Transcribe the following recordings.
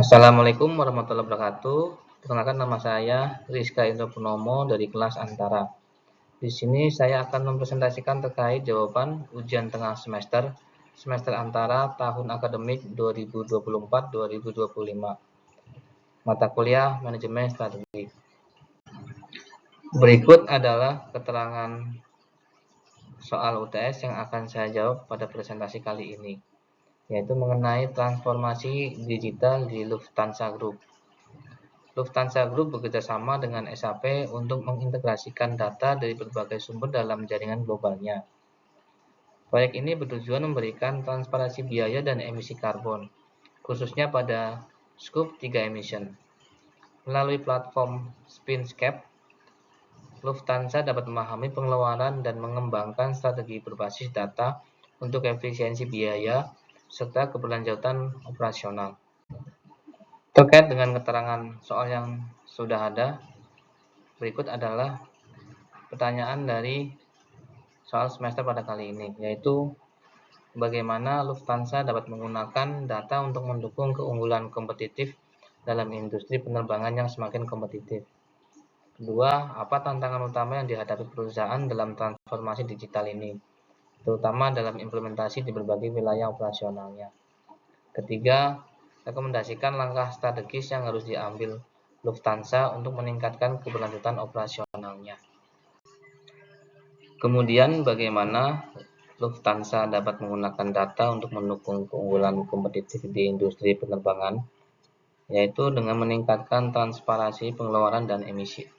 Assalamualaikum warahmatullahi wabarakatuh. Perkenalkan, nama saya Rizka Indra Purnomo dari kelas Antara. Di sini saya akan mempresentasikan terkait jawaban ujian tengah semester Antara tahun akademik 2024-2025. Mata kuliah Manajemen Strategi. Berikut adalah keterangan soal UTS yang akan saya jawab pada presentasi kali ini, yaitu mengenai transformasi digital di Lufthansa Group. Lufthansa Group bekerjasama dengan SAP untuk mengintegrasikan data dari berbagai sumber dalam jaringan globalnya. Proyek ini bertujuan memberikan transparansi biaya dan emisi karbon, khususnya pada Scope 3 emission. Melalui platform Spinscape, Lufthansa dapat memahami pengeluaran dan mengembangkan strategi berbasis data untuk efisiensi biaya serta keberlanjutan operasional. Terkait dengan keterangan soal yang sudah ada, berikut adalah pertanyaan dari soal semester pada kali ini, yaitu bagaimana Lufthansa dapat menggunakan data untuk mendukung keunggulan kompetitif dalam industri penerbangan yang semakin kompetitif. Kedua, apa tantangan utama yang dihadapi perusahaan dalam transformasi digital ini, terutama dalam implementasi di berbagai wilayah operasionalnya. Ketiga, rekomendasikan langkah strategis yang harus diambil Lufthansa untuk meningkatkan keberlanjutan operasionalnya. Kemudian, bagaimana Lufthansa dapat menggunakan data untuk mendukung keunggulan kompetitif di industri penerbangan, yaitu dengan meningkatkan transparansi pengeluaran dan emisi.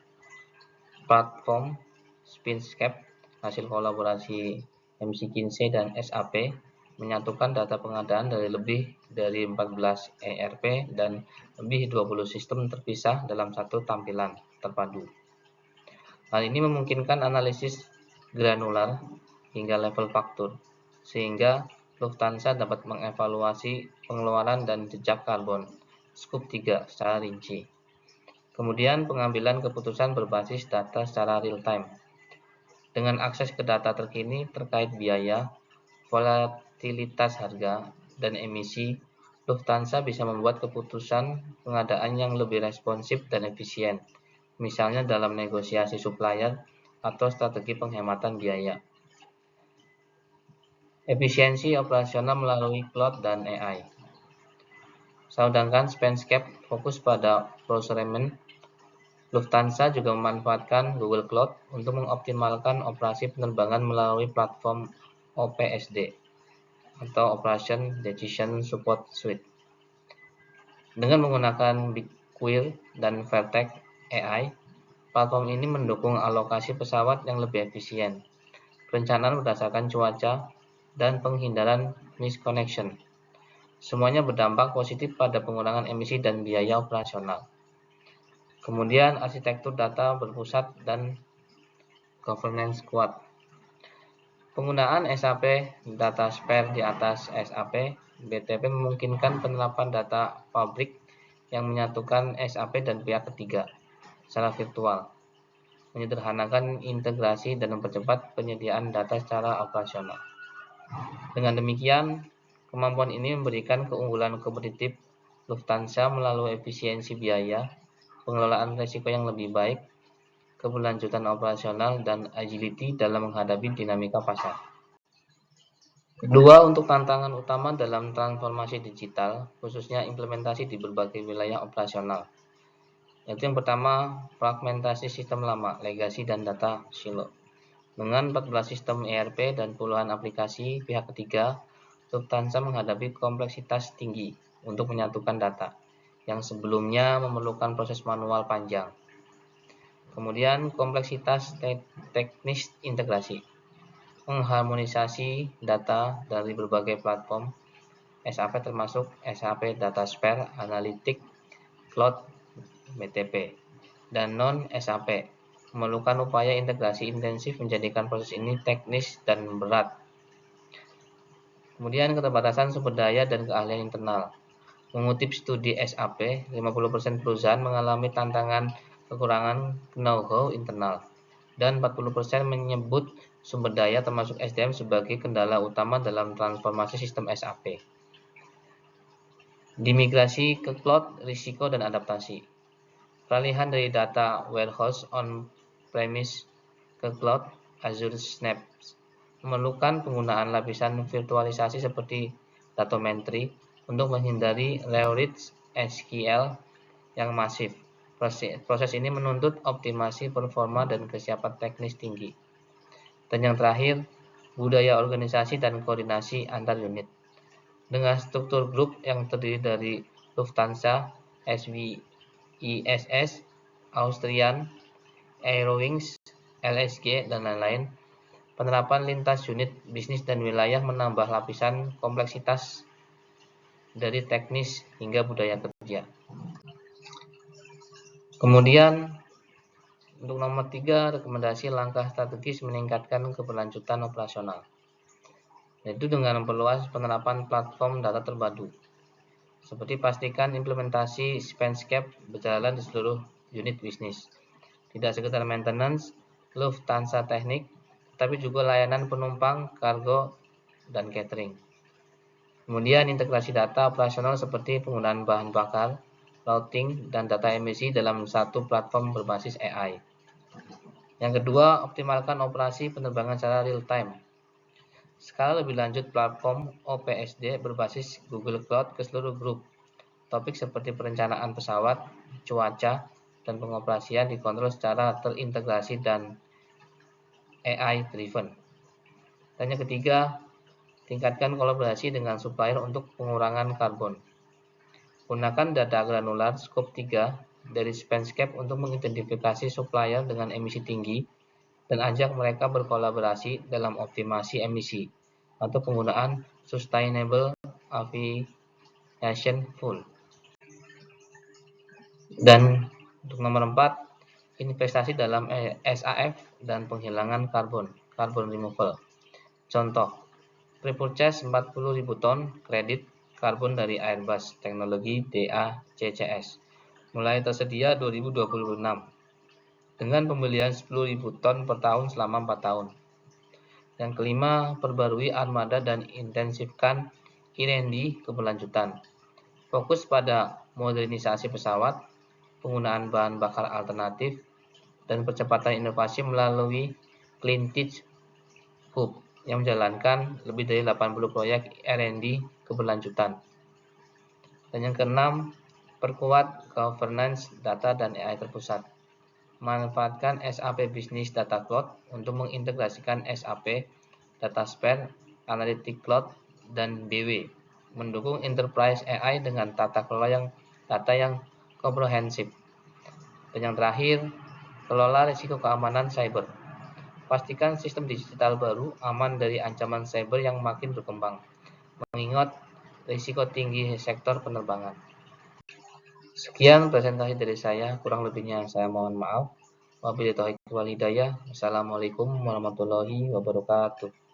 Platform Spinscape, hasil kolaborasi McKinsey dan SAP, menyatukan data pengadaan dari lebih dari 14 ERP dan lebih 20 sistem terpisah dalam satu tampilan terpadu. Hal ini memungkinkan analisis granular hingga level faktur, sehingga Lufthansa dapat mengevaluasi pengeluaran dan jejak karbon Scope 3 secara rinci. Kemudian pengambilan keputusan berbasis data secara real-time. Dengan akses ke data terkini terkait biaya, volatilitas harga, dan emisi, Lufthansa bisa membuat keputusan pengadaan yang lebih responsif dan efisien, misalnya dalam negosiasi supplier atau strategi penghematan biaya. Efisiensi operasional melalui cloud dan AI. Sedangkan Spinscape fokus pada procurement, Lufthansa juga memanfaatkan Google Cloud untuk mengoptimalkan operasi penerbangan melalui platform OPSD atau Operation Decision Support Suite. Dengan menggunakan BigQuery dan Vertex AI, platform ini mendukung alokasi pesawat yang lebih efisien, perencanaan berdasarkan cuaca, dan penghindaran misconnection. Semuanya berdampak positif pada pengurangan emisi dan biaya operasional. Kemudian arsitektur data berpusat dan governance kuat. Penggunaan SAP DataSphere di atas SAP BTP memungkinkan penerapan data pabrik yang menyatukan SAP dan pihak ketiga secara virtual, menyederhanakan integrasi dan mempercepat penyediaan data secara operasional. Dengan demikian, kemampuan ini memberikan keunggulan kompetitif Lufthansa melalui efisiensi biaya, pengelolaan risiko yang lebih baik, keberlanjutan operasional, dan agility dalam menghadapi dinamika pasar. Kedua, untuk tantangan utama dalam transformasi digital, khususnya implementasi di berbagai wilayah operasional. Yaitu yang pertama, fragmentasi sistem lama, legacy dan data silo. Dengan 14 sistem ERP dan puluhan aplikasi pihak ketiga, Lufthansa menghadapi kompleksitas tinggi untuk menyatukan data yang sebelumnya memerlukan proses manual panjang. Kemudian kompleksitas teknis integrasi, mengharmonisasi data dari berbagai platform SAP termasuk SAP DataSphere, Analytics, Cloud, BTP, dan non-SAP, memerlukan upaya integrasi intensif menjadikan proses ini teknis dan berat. Kemudian keterbatasan sumber daya dan keahlian internal. Mengutip studi SAP, 50% perusahaan mengalami tantangan kekurangan know-how internal, dan 40% menyebut sumber daya termasuk SDM sebagai kendala utama dalam transformasi sistem SAP. Dimigrasi ke cloud, risiko dan adaptasi. Peralihan dari data warehouse on-premise ke cloud Azure Synapse memerlukan penggunaan lapisan virtualisasi seperti Datometry untuk menghindari leverage SQL yang masif. Proses ini menuntut optimasi performa dan kesiapan teknis tinggi. Dan yang terakhir, budaya organisasi dan koordinasi antar unit. Dengan struktur grup yang terdiri dari Lufthansa, SWISS, Austrian, Aerowings, LSG, dan lain-lain, penerapan lintas unit bisnis dan wilayah menambah lapisan kompleksitas dari teknis hingga budaya kerja. Kemudian, untuk nomor 3, rekomendasi langkah strategis meningkatkan keberlanjutan operasional, yaitu dengan memperluas penerapan platform data terpadu. Seperti pastikan implementasi Spenscape berjalan di seluruh unit bisnis. Tidak sekedar maintenance, Lufthansa Technik, tapi juga layanan penumpang, kargo, dan catering. Kemudian integrasi data operasional seperti penggunaan bahan bakar, routing, dan data emisi dalam satu platform berbasis AI. Yang kedua, optimalkan operasi penerbangan secara real-time. Skala lebih lanjut platform OPSD berbasis Google Cloud ke seluruh grup. Topik seperti perencanaan pesawat, cuaca, dan pengoperasian dikontrol secara terintegrasi dan AI-driven. Dan yang ketiga, tingkatkan kolaborasi dengan supplier untuk pengurangan karbon. Gunakan data granular Scope 3 dari Spenscape untuk mengidentifikasi supplier dengan emisi tinggi dan ajak mereka berkolaborasi dalam optimasi emisi atau penggunaan Sustainable Aviation Fuel. Dan untuk nomor 4, investasi dalam SAF dan penghilangan carbon removal. Contoh, repurchase 40.000 ton kredit karbon dari Airbus teknologi DACCS mulai tersedia 2026 dengan pembelian 10.000 ton per tahun selama 4 tahun. Yang kelima, perbarui armada dan intensifkan R&D keberlanjutan. Fokus pada modernisasi pesawat, penggunaan bahan bakar alternatif, dan percepatan inovasi melalui Clean Tech Hub yang menjalankan lebih dari 80 proyek R&D keberlanjutan. Dan yang keenam, perkuat governance data dan AI terpusat. Manfaatkan SAP Business Data Cloud untuk mengintegrasikan SAP, DataSphere, Analytics Cloud, dan BW. Mendukung enterprise AI dengan tata kelola data yang komprehensif. Dan yang terakhir, kelola risiko keamanan cyber. Pastikan sistem digital baru aman dari ancaman cyber yang makin berkembang, mengingat risiko tinggi sektor penerbangan. Sekian presentasi dari saya, kurang lebihnya saya mohon maaf. Wabillahi taufiq wal hidayah. Wassalamualaikum warahmatullahi wabarakatuh.